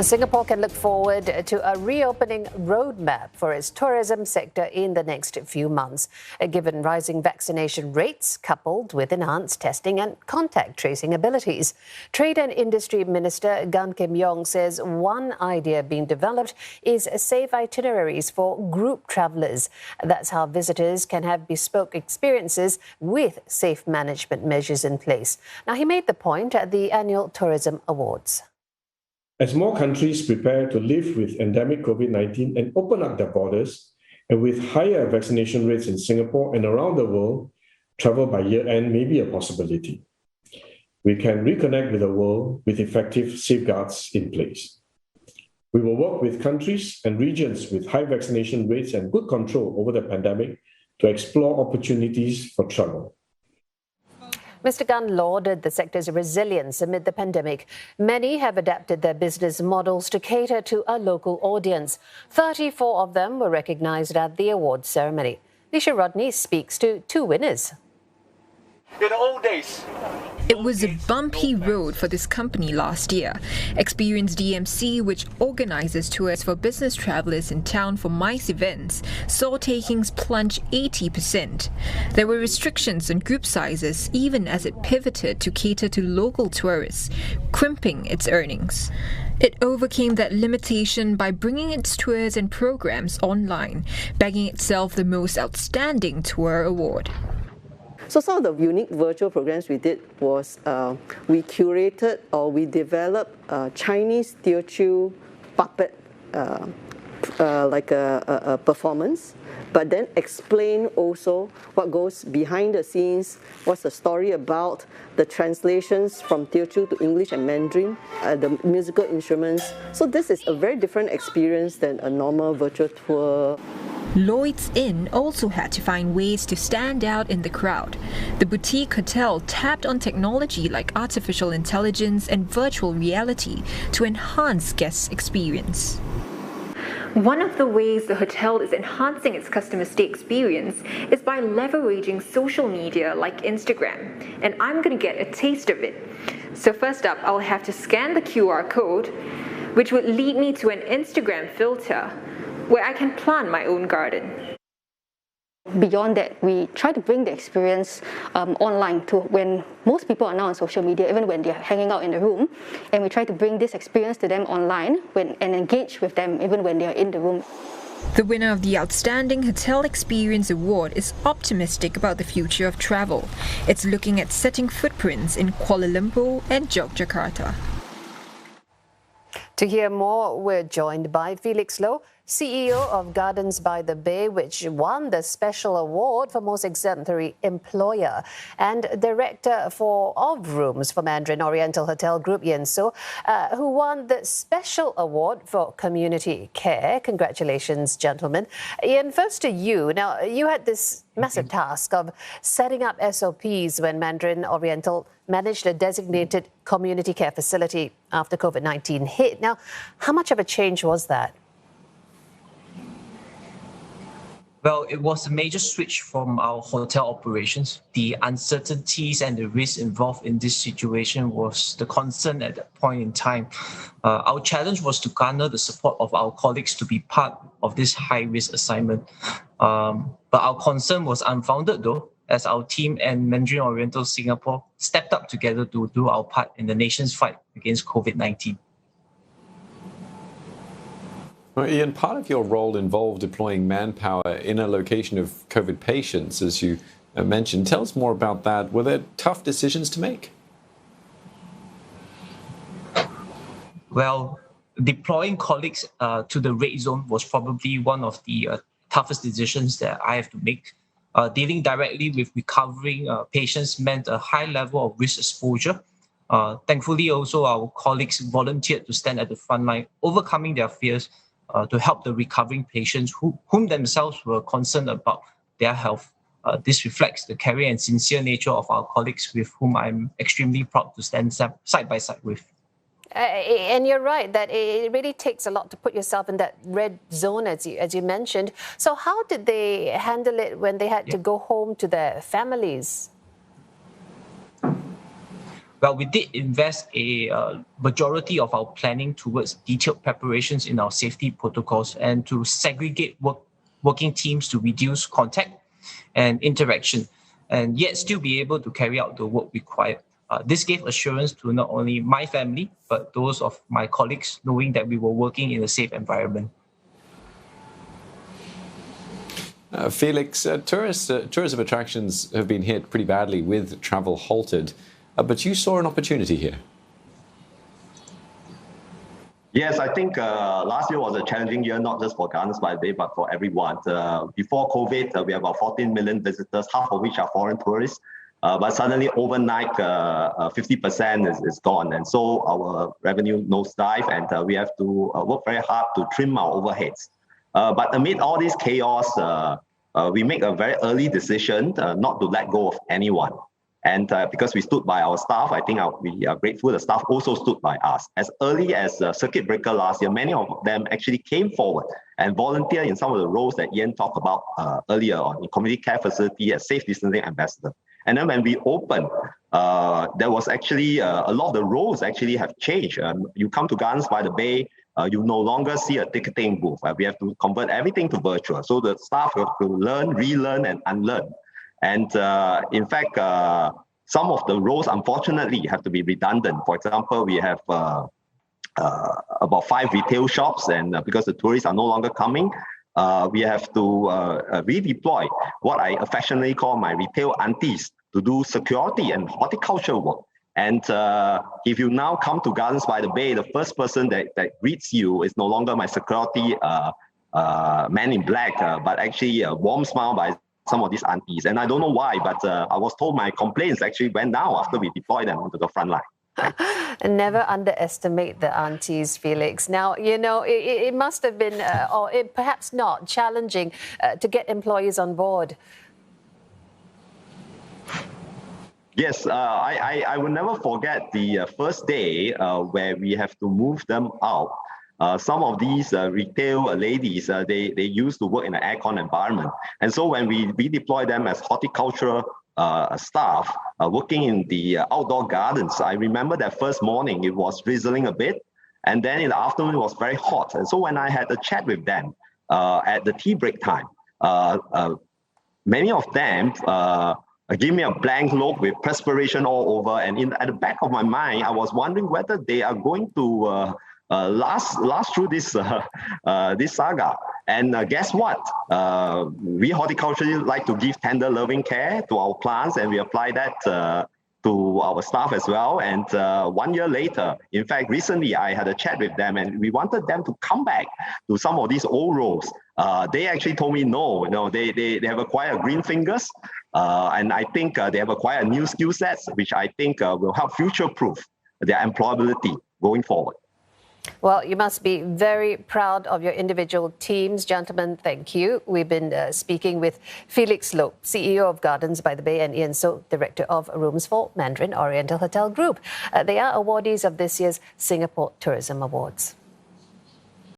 Singapore can look forward to a reopening roadmap for its tourism sector in the next few months, given rising vaccination rates coupled with enhanced testing and contact tracing abilities. Trade and Industry Minister Gan Kim Yong says one idea being developed is safe itineraries for group travellers. That's how visitors can have bespoke experiences with safe management measures in place. Now, he made the point at the annual Tourism Awards. As more countries prepare to live with endemic COVID-19 and open up their borders, and with higher vaccination rates in Singapore and around the world, travel by year-end may be a possibility. We can reconnect with the world with effective safeguards in place. We will work with countries and regions with high vaccination rates and good control over the pandemic to explore opportunities for travel. Mr. Gan lauded the sector's resilience amid the pandemic. Many have adapted their business models to cater to a local audience. 34 of them were recognised at the awards ceremony. Nisha Rodney speaks to two winners. In the old days, it was a bumpy road for this company last year. Experience DMC, which organises tours for business travellers in town for MICE events, saw takings plunge 80%. There were restrictions on group sizes even as it pivoted to cater to local tourists, crimping its earnings. It overcame that limitation by bringing its tours and programs online, bagging itself the Most Outstanding Tour award. So some of the unique virtual programs we did was we curated or we developed Chinese Teochew puppet like a performance, but then explain also what goes behind the scenes, what's the story about, the translations from Teochew to English and Mandarin, the musical instruments. So this is a very different experience than a normal virtual tour. Lloyd's Inn also had to find ways to stand out in the crowd. The boutique hotel tapped on technology like artificial intelligence and virtual reality to enhance guests' experience. One of the ways the hotel is enhancing its customer stay experience is by leveraging social media like Instagram, and I'm going to get a taste of it. So first up, I'll have to scan the QR code, which would lead me to an Instagram filter where I can plant my own garden. Beyond that, we try to bring the experience online to when most people are now on social media, even when they're hanging out in the room, and we try to bring this experience to them online and engage with them even when they're in the room. The winner of the Outstanding Hotel Experience Award is optimistic about the future of travel. It's looking at setting footprints in Kuala Lumpur and Yogyakarta. To hear more, we're joined by Felix Loh, CEO of Gardens by the Bay, which won the special award for Most Exemplary Employer, and Director of Rooms for Mandarin Oriental Hotel Group, Yen So, who won the special award for community care. Congratulations, gentlemen. Ian, first to you. Now, you had this massive task of setting up SOPs when Mandarin Oriental managed a designated community care facility after COVID-19 hit. Now, how much of a change was that? Well, it was a major switch from our hotel operations. The uncertainties and the risks involved in this situation was the concern at that point in time. Our challenge was to garner the support of our colleagues to be part of this high-risk assignment. But our concern was unfounded, though, as our team and Mandarin Oriental Singapore stepped up together to do our part in the nation's fight against COVID-19. Well, Ian, part of your role involved deploying manpower in a location of COVID patients, as you mentioned. Tell us more about that. Were there tough decisions to make? Well, deploying colleagues to the red zone was probably one of the toughest decisions that I have to make. Dealing directly with recovering patients meant a high level of risk exposure. Thankfully, also, our colleagues volunteered to stand at the front line, overcoming their fears to help the recovering patients whom themselves were concerned about their health. This reflects the caring and sincere nature of our colleagues with whom I'm extremely proud to stand side by side with. And you're right that it really takes a lot to put yourself in that red zone, as you mentioned. So how did they handle it when they had to go home to their families? Well, we did invest a majority of our planning towards detailed preparations in our safety protocols and to segregate working teams to reduce contact and interaction, and yet still be able to carry out the work required. This gave assurance to not only my family, but those of my colleagues, knowing that we were working in a safe environment. Felix, tourism attractions have been hit pretty badly with travel halted, but you saw an opportunity here. Yes, I think last year was a challenging year, not just for Gardens by the Bay, but for everyone. Before COVID, we have about 14 million visitors, half of which are foreign tourists. But suddenly overnight, 50% is gone. And so our revenue nosedive, and we have to work very hard to trim our overheads. But amid all this chaos, we make a very early decision not to let go of anyone. And because we stood by our staff, I think we are grateful the staff also stood by us. As early as circuit breaker last year, many of them actually came forward and volunteered in some of the roles that Ian talked about earlier on, in community care facility as safe distancing ambassador. And then when we opened, there was actually a lot of the roles actually have changed. You come to Gardens by the Bay, you no longer see a ticketing booth. We have to convert everything to virtual. So the staff have to learn, relearn, and unlearn. And in fact, some of the roles, unfortunately, have to be redundant. For example, we have about 5 retail shops, and because the tourists are no longer coming, we have to redeploy what I affectionately call my retail aunties to do security and horticulture work. And if you now come to Gardens by the Bay, the first person that greets you is no longer my security man in black, but actually a warm smile by some of these aunties. And I don't know why, but I was told my complaints actually went down after we deployed them onto the front line. And never underestimate the aunties, Felix. Now, you know, it must have been, or perhaps not, challenging to get employees on board. Yes, I will never forget the first day where we have to move them out. Some of these retail ladies, they used to work in an aircon environment. And so when we redeploy them as horticultural staff working in the outdoor gardens, I remember that first morning it was drizzling a bit. And then in the afternoon it was very hot. And so when I had a chat with them at the tea break time, many of them give me a blank look with perspiration all over. And at the back of my mind, I was wondering whether they are going to last through this saga. And guess what? We horticulturalists like to give tender, loving care to our plants, and we apply that to our staff as well. And 1 year later, in fact, recently I had a chat with them, and we wanted them to come back to some of these old roles. They actually told me no, they have acquired green fingers, and I think they have acquired new skill sets, which I think will help future-proof their employability going forward. Well, you must be very proud of your individual teams. Gentlemen, thank you. We've been speaking with Felix Loh, CEO of Gardens by the Bay, and Ian So, Director of Rooms for Mandarin Oriental Hotel Group. They are awardees of this year's Singapore Tourism Awards.